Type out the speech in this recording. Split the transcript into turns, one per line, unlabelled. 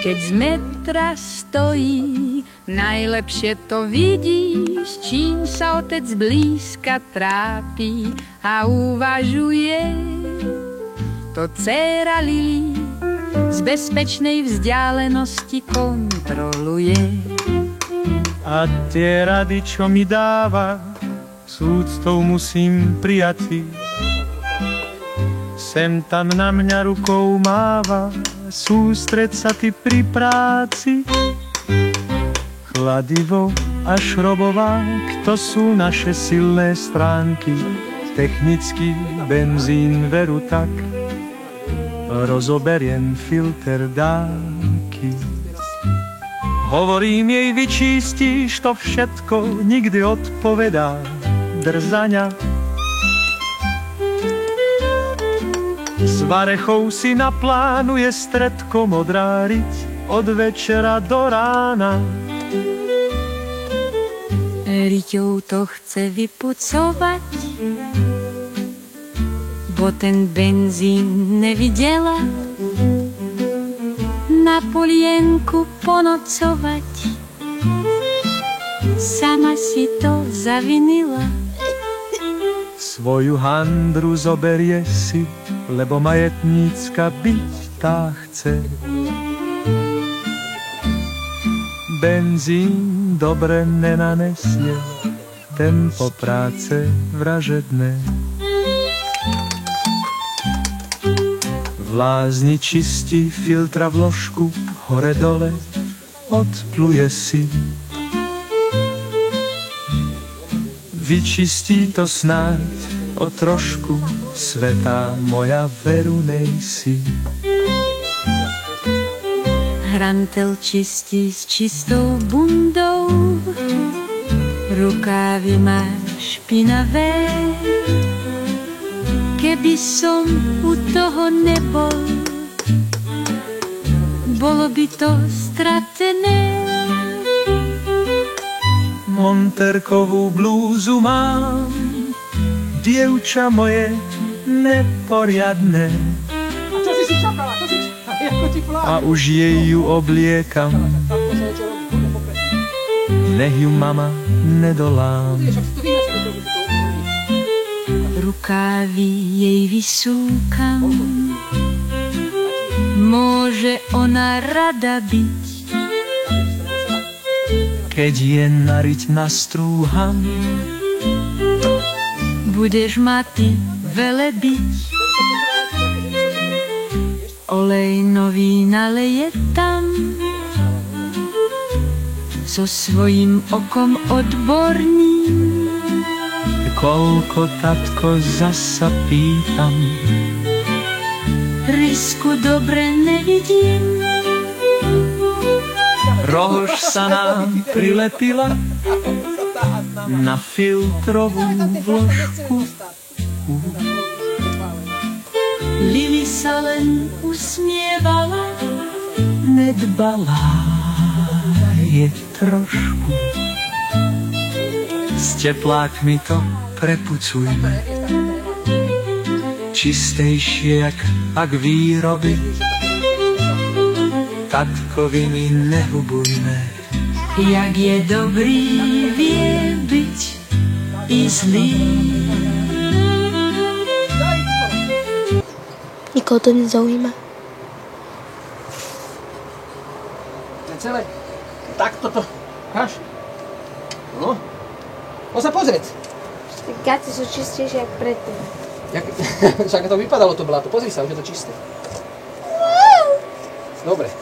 Keď z metra stojí, najlepšie to vidíš, čím sa otec blízka trápi a uvažuje. To dcéra Lili z bezpečnej vzdialenosti kontroluje.
A tie rady, čo mi dáva, s úctou musím prijať. Sem tam na mňa rukou máva, sústreď sa ty pri práci. Kladivo a šrobovák, to sú naše silné stránky. Technický benzín veru tak, rozoberiem filter dávky. Hovorím jej, vyčistíš to všetko, nikdy odpovedá drzaňa. S varechou si naplánuje stredko modráriť od večera do rána.
Riťou to chce vypucovať, bo ten benzín nevidela. Na polienku ponocovať, sama si to zavinila.
Svoju handru zoberie si, lebo majetnícka byť tá chce. Benzín dobre nenanesie, tempo práce vražedné. V lázni čistí filtra vložku, hore dole odpluje si. Vyčistí to snáď o trošku, svätá moja, veru nejsi.
Hrantel čistí s čistou bundou, rukávy má špinavé. Keby som u toho nebol, bolo by to stratené.
Monterkovú blúzu mám, dievča moje neporiadne.
A čo si čakala?
A už jej ju obliekam, nech ju mama nedolám.
Rukávy jej vysúkam, môže ona rada byť.
Keď je nariť nastrúham,
budeš ma ty velebiť. Olej nový naleje tam, so svojím okom odborným.
Koľko, tatko, zasa pýtam,
rysku dobre nevidím.
rož sa nám prilepila na filtrovú vložku.
Lili sa len usmievala,
Nedbalá je trošku. S teplákmi to prepucujme, čistejšie jak ak výroby. Tatkovi nehubujme,
jak je dobrý, vie byť i zlý.
Nikoho to nezaujíma.
Celé. Tak toto. Máš? No. Poď sa pozrieť.
Gaty sú čistejšie jak predtým.
Však to vypadalo to bláto. Pozri sa, už je to čisté. Dobre.